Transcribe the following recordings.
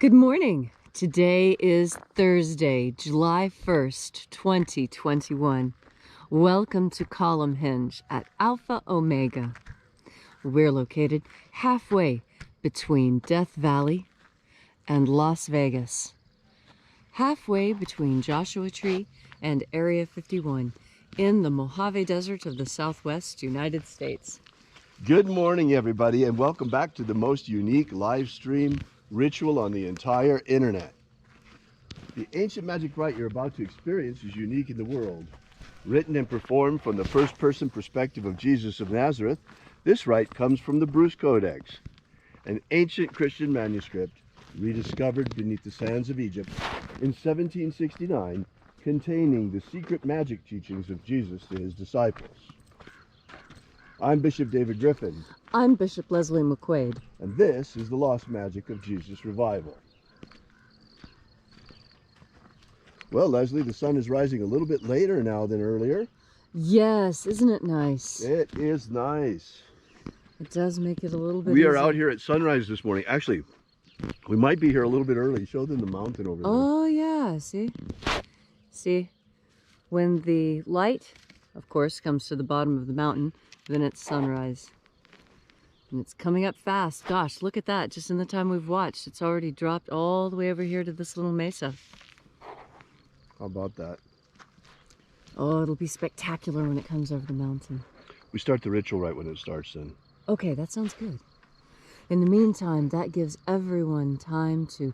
Good morning. Today is Thursday, July 1st, 2021. Welcome to Column Hinge at Alpha Omega. We're located halfway between Death Valley and Las Vegas. Halfway between Joshua Tree and Area 51 in the Mojave Desert of the Southwest United States. Good morning, everybody, and welcome back to the most unique live stream ritual on the entire internet. The ancient magic rite you're about to experience is unique in the world. Written and performed from the first-person perspective of Jesus of Nazareth, this rite comes from the Bruce Codex, an ancient Christian manuscript rediscovered beneath the sands of Egypt in 1769, containing the secret magic teachings of Jesus to his disciples. I'm Bishop David Griffin. I'm Bishop Leslie McQuaid. And this is the Lost Magic of Jesus Revival. Well, Leslie, the sun is rising a little bit later now than earlier. Yes, isn't it nice? It is nice. It does make it a little bit We are easier. out here at sunrise this morning. Actually, we might be here a little bit early. Show them the mountain over there. Oh, yeah, see? See, when the light, of course, comes to the bottom of the mountain, then it's sunrise. And it's coming up fast. Gosh, look at that. Just in the time we've watched, it's already dropped all the way over here to this little mesa. How about that? Oh, it'll be spectacular when it comes over the mountain. We start the ritual right when it starts then. Okay, that sounds good. In the meantime, that gives everyone time to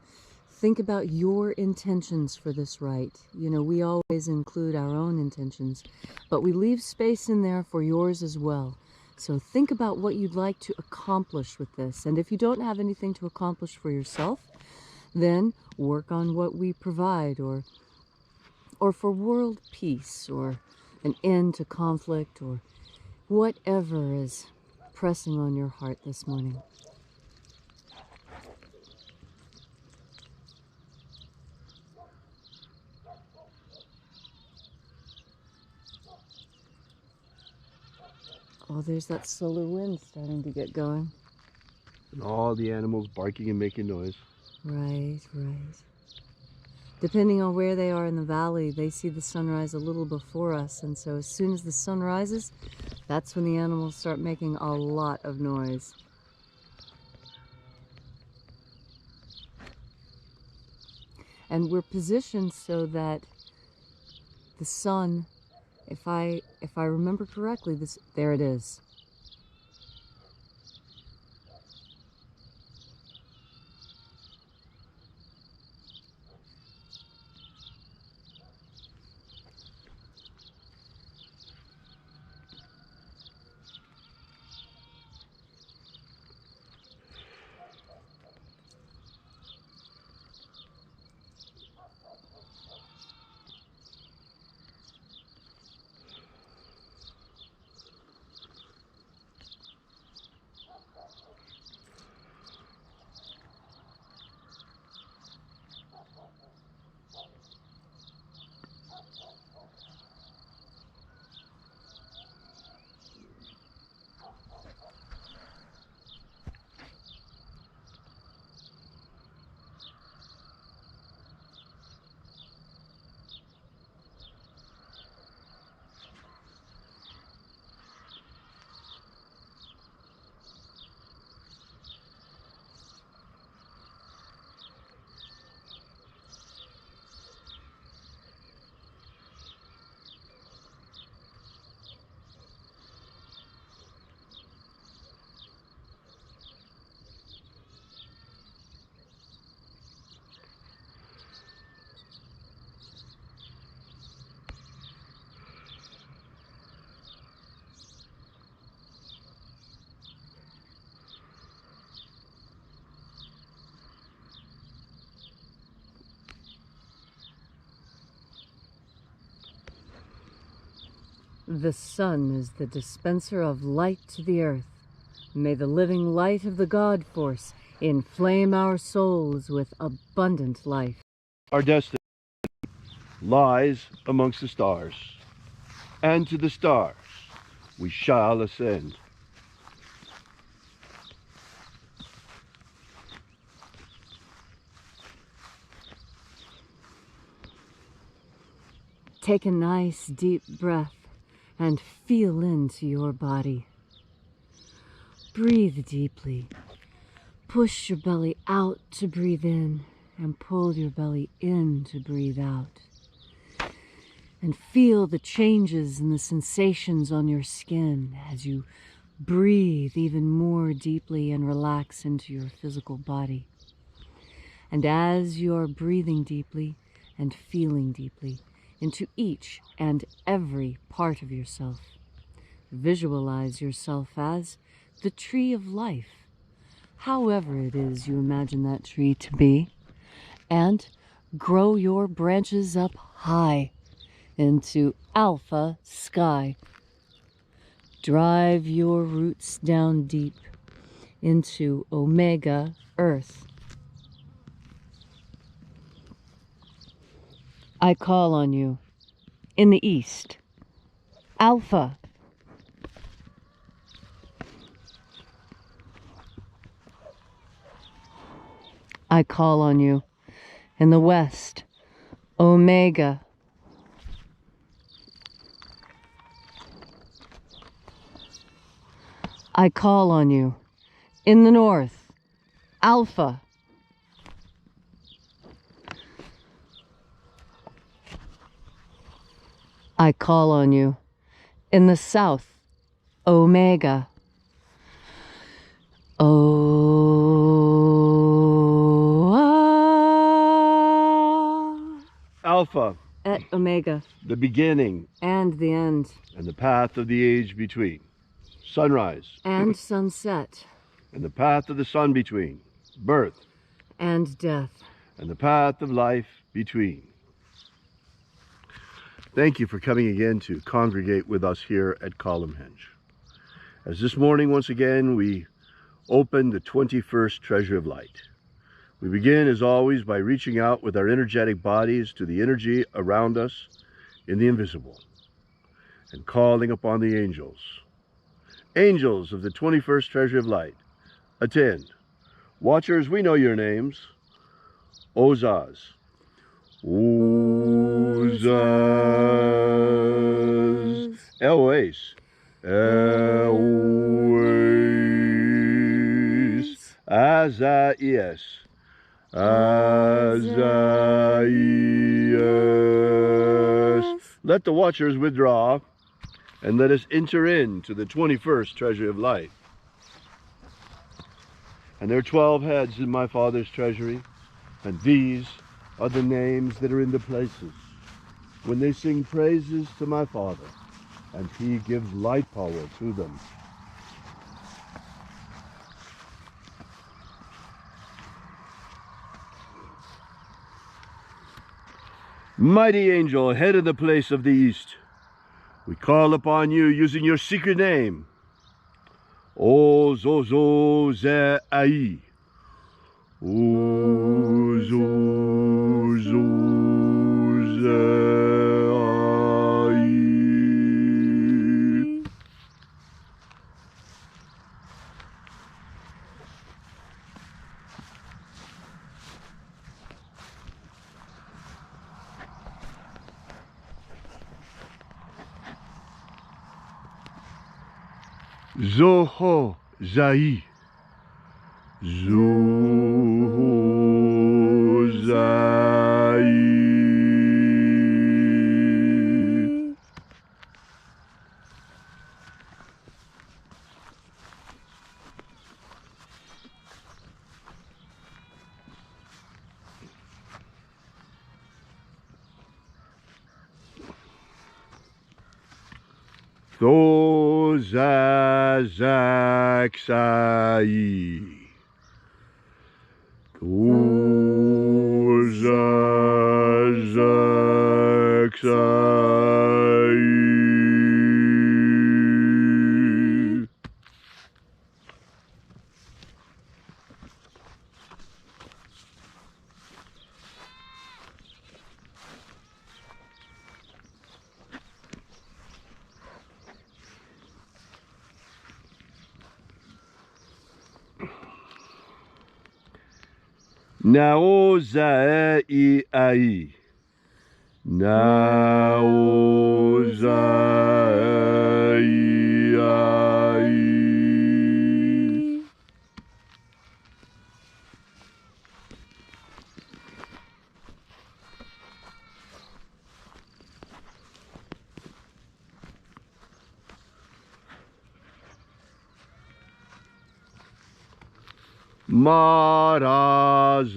think about your intentions for this rite. You know, we always include our own intentions, but we leave space in there for yours as well. So think about what you'd like to accomplish with this. And if you don't have anything to accomplish for yourself, then work on what we provide, or for world peace, or an end to conflict, or whatever is pressing on your heart this morning. Oh, there's that solar wind starting to get going. And all the animals barking and making noise. Right, right. Depending on where they are in the valley, they see the sunrise a little before us, and so as soon as the sun rises, that's when the animals start making a lot of noise. And we're positioned so that the sun, if I remember correctly, there it is. The sun is the dispenser of light to the earth. May the living light of the God Force inflame our souls with abundant life. Our destiny lies amongst the stars, and to the stars we shall ascend. Take a nice deep breath and feel into your body. Breathe deeply. Push your belly out to breathe in and pull your belly in to breathe out. And feel the changes and the sensations on your skin as you breathe even more deeply and relax into your physical body. And as you're breathing deeply and feeling deeply into each and every part of yourself, visualize yourself as the tree of life, however it is you imagine that tree to be, and grow your branches up high into alpha sky. Drive your roots down deep into omega earth. I call on you in the east, alpha. I call on you in the west, omega. I call on you in the north, alpha. I call on you in the south, omega. Alpha, Et omega, the beginning and the end, and the path of the age between. Sunrise and sunset, and the path of the sun between. Birth and death. and the path of life between. Thank you for coming again to congregate with us here at Columnhenge. As this morning, once again, we open the 21st Treasure of Light. We begin, as always, by reaching out with our energetic bodies to the energy around us in the invisible and calling upon the angels. Angels of the 21st Treasure of Light, attend. Watchers, we know your names. Ozaz. Ozaz. Elwes. Elwes. Azaias. Azaias. Let the watchers withdraw and let us enter into the 21st Treasure of Light. And there are 12 heads in my Father's treasury, and these are the names that are in the places when they sing praises to my Father, and he gives light power to them. Mighty angel, head of the place of the east, we call upon you using your secret name. O Zozo Ze Ai. O Zozo Ze Ai. Zoho Zai. Zoho Zai. Thozazaksai. Thozazaksai. Naozai ai. Marazaz,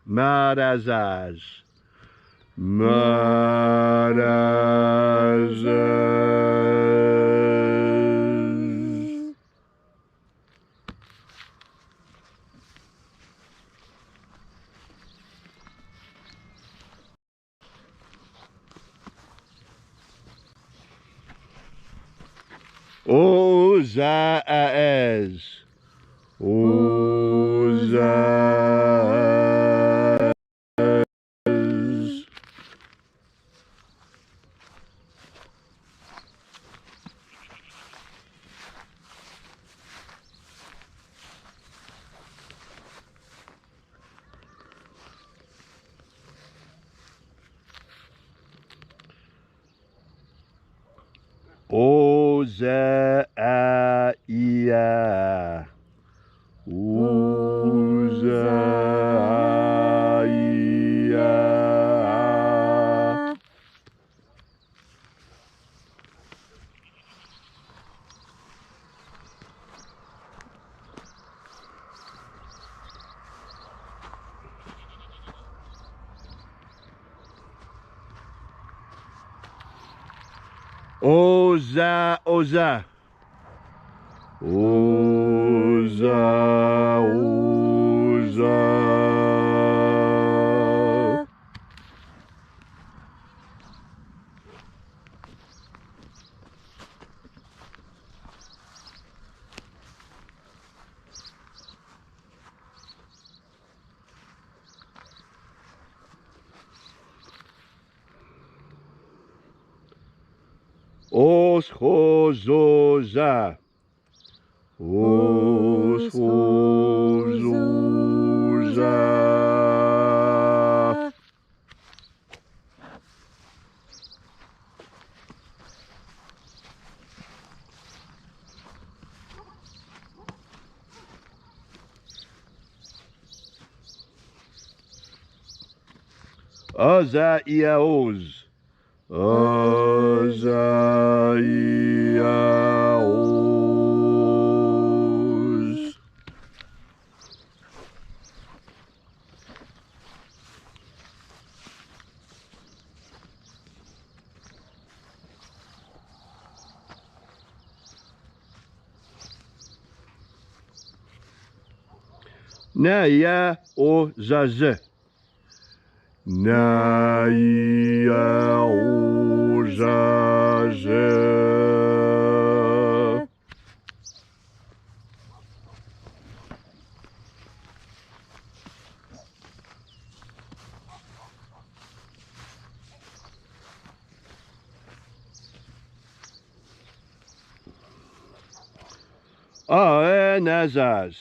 Marazaz, Marazaz. Ozaz, Ozaz. Ozaia, Ozaia. Oza, Oza. Oza, Oza. Oschozoza. Oschozoza. Azaiaos. Azaiaos. Naya Ozaze. Naya Ozaze. Aenazaz.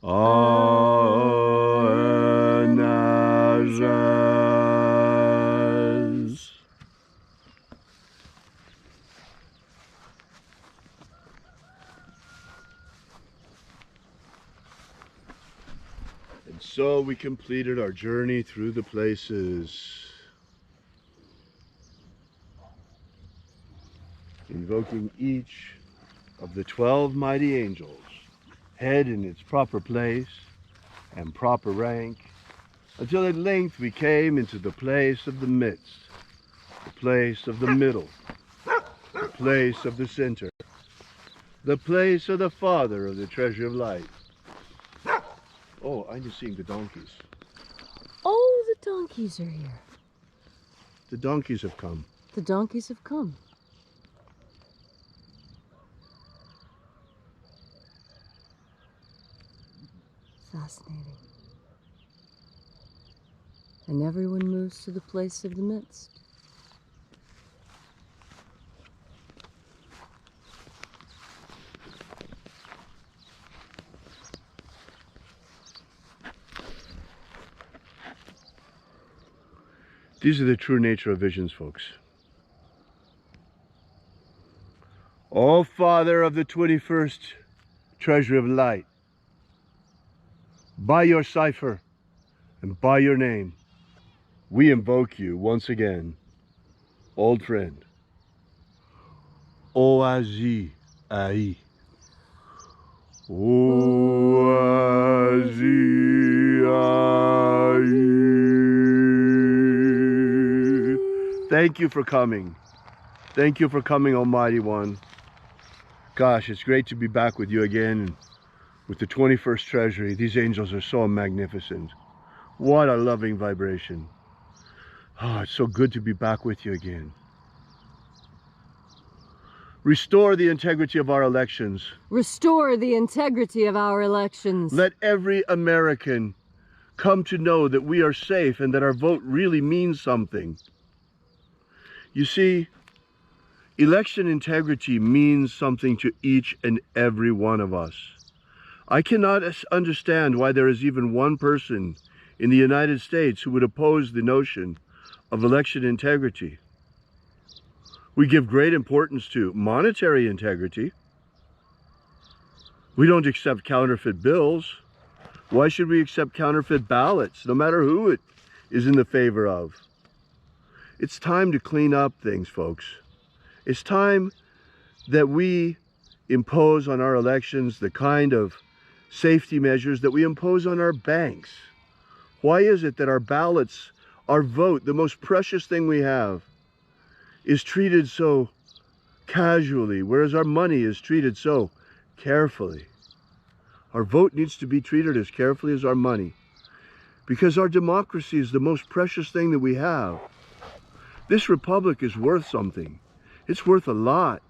Aenazaz. And so we completed our journey through the places, invoking each of the 12 mighty angels, head in its proper place and proper rank, until at length we came into the place of the midst, the place of the middle, the place of the center, the place of the Father of the treasure of light. Oh, I'm just seeing the donkeys. Oh, the donkeys are here. The donkeys have come. The donkeys have come. Fascinating. And everyone moves to the place of the midst. These are the true nature of visions, folks. O Father of the 21st treasury of light, by your cipher and by your name, we invoke you once again, old friend. Oazi Ai. Oazi Ai. Thank you for coming. Thank you for coming, Almighty One. Gosh, it's great to be back with you again with the 21st Treasury. These angels are so magnificent. What a loving vibration. Oh, it's so good to be back with you again. Restore the integrity of our elections. Restore the integrity of our elections. Let every American come to know that we are safe and that our vote really means something. You see, election integrity means something to each and every one of us. I cannot understand why there is even one person in the United States who would oppose the notion of election integrity. We give great importance to monetary integrity. We don't accept counterfeit bills. Why should we accept counterfeit ballots, no matter who it is in the favor of? It's time to clean up things, folks. It's time that we impose on our elections the kind of safety measures that we impose on our banks. Why is it that our ballots, our vote, the most precious thing we have, is treated so casually, whereas our money is treated so carefully? Our vote needs to be treated as carefully as our money, because our democracy is the most precious thing that we have. This republic is worth something. It's worth a lot.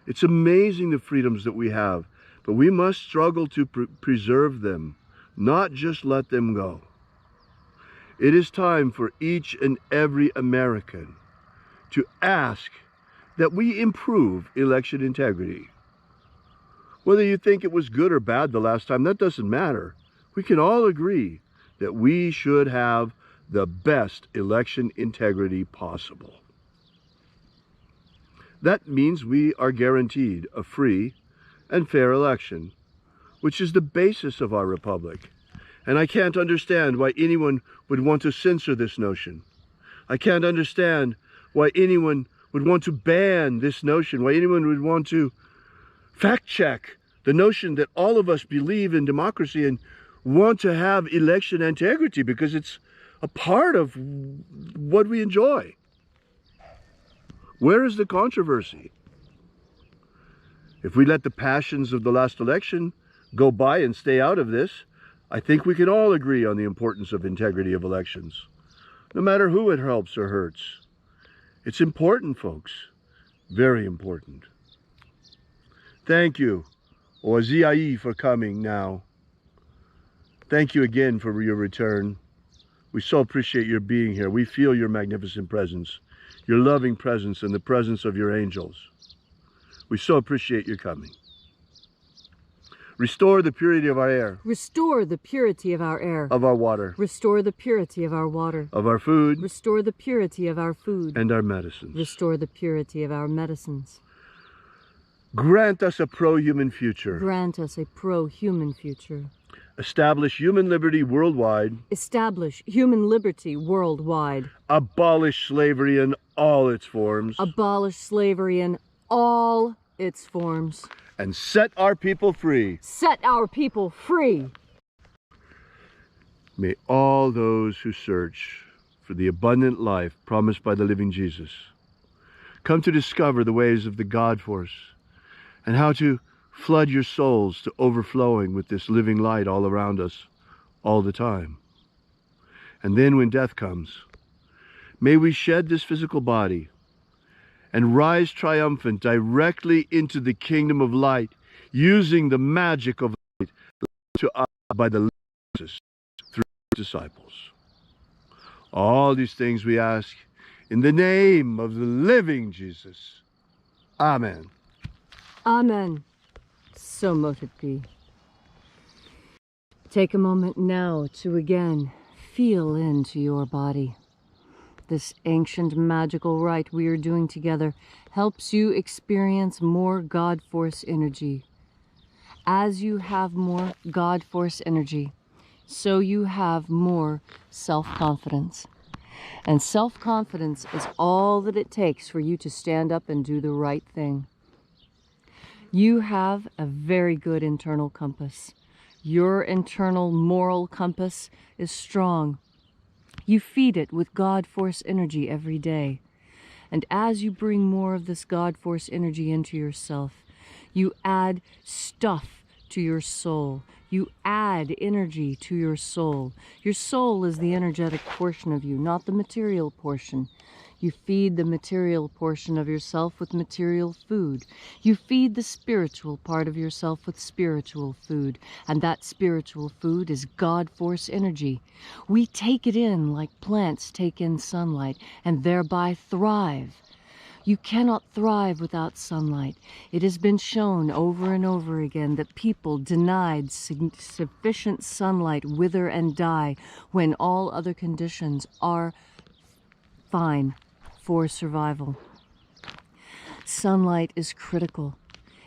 It's amazing the freedoms that we have, but we must struggle to preserve them, not just let them go. It is time for each and every American to ask that we improve election integrity. Whether you think it was good or bad the last time, that doesn't matter. We can all agree that we should have the best election integrity possible. That means we are guaranteed a free and fair election, which is the basis of our republic. And I can't understand why anyone would want to censor this notion. I can't understand why anyone would want to ban this notion, why anyone would want to fact check the notion that all of us believe in democracy and want to have election integrity because it's a part of what we enjoy. Where is the controversy? If we let the passions of the last election go by and stay out of this, I think we can all agree on the importance of integrity of elections, no matter who it helps or hurts. It's important, folks. Very important. Thank you, Oaziai, for coming now. Thank you again for your return. We so appreciate your being here. We feel your magnificent presence, your loving presence, and the presence of your angels. We so appreciate your coming. Restore the purity of our air. Restore the purity of our air. Of our water. Restore the purity of our water. Of our food. Restore the purity of our food. And our medicines. Restore the purity of our medicines. Grant us a pro-human future. Grant us a pro-human future. Establish human liberty worldwide. Establish human liberty worldwide. Abolish slavery in all its forms. Abolish slavery in all its forms. And set our people free. Set our people free. May all those who search for the abundant life promised by the living Jesus come to discover the ways of the God force and how to flood your souls to overflowing with this living light all around us all the time. And then when death comes, may we shed this physical body and rise triumphant directly into the kingdom of light, using the magic of light to us by the Jesus through disciples. All these things we ask in the name of the living Jesus. Amen. Amen. So mote it be. Take a moment now to again feel into your body. This ancient magical rite we are doing together helps you experience more God Force energy. As you have more God Force energy, so you have more self-confidence. And self-confidence is all that it takes for you to stand up and do the right thing. You have a very good internal compass. Your internal moral compass is strong. You feed it with God Force energy every day. And as you bring more of this God Force energy into yourself, you add stuff to your soul. You add energy to your soul. Your soul is the energetic portion of you, not the material portion. You feed the material portion of yourself with material food. You feed the spiritual part of yourself with spiritual food. And that spiritual food is God Force energy. We take it in like plants take in sunlight and thereby thrive. You cannot thrive without sunlight. It has been shown over and over again that people denied sufficient sunlight wither and die when all other conditions are fine for survival. Sunlight is critical.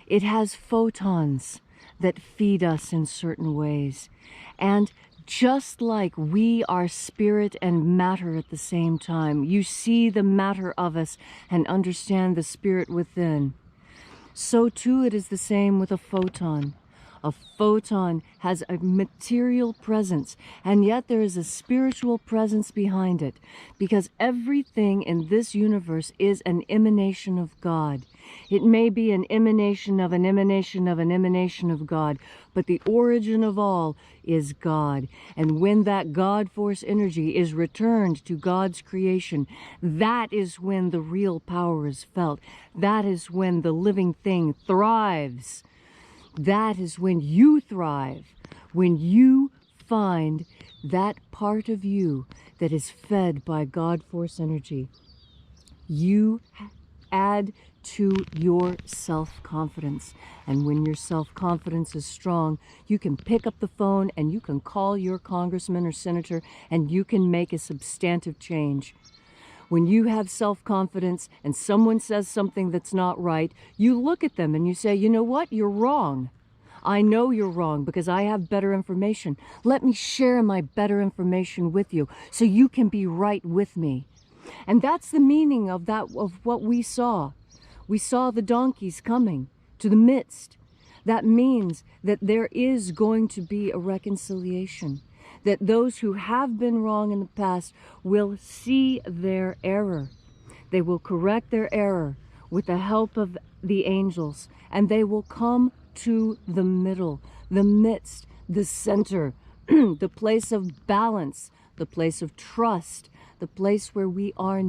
It has photons that feed us in certain ways. And just like we are spirit and matter at the same time, you see the matter of us and understand the spirit within. So too it is the same with a photon. A photon has a material presence, and yet there is a spiritual presence behind it, because everything in this universe is an emanation of God. It may be an emanation of an emanation of an emanation of God, but the origin of all is God. And when that God Force energy is returned to God's creation, that is when the real power is felt. That is when the living thing thrives. That is when you thrive, when you find that part of you that is fed by God Force energy. You add to your self-confidence. And when your self-confidence is strong, you can pick up the phone and you can call your congressman or senator and you can make a substantive change. When you have self-confidence and someone says something that's not right, you look at them and you say, you know what, you're wrong. I know you're wrong because I have better information. Let me share my better information with you so you can be right with me. And that's the meaning of what we saw. We saw the donkeys coming to the midst. That means that there is going to be a reconciliation. That those who have been wrong in the past will see their error. They will correct their error with the help of the angels, and they will come to the middle, the midst, the center, the place of balance, the place of trust, the place where we are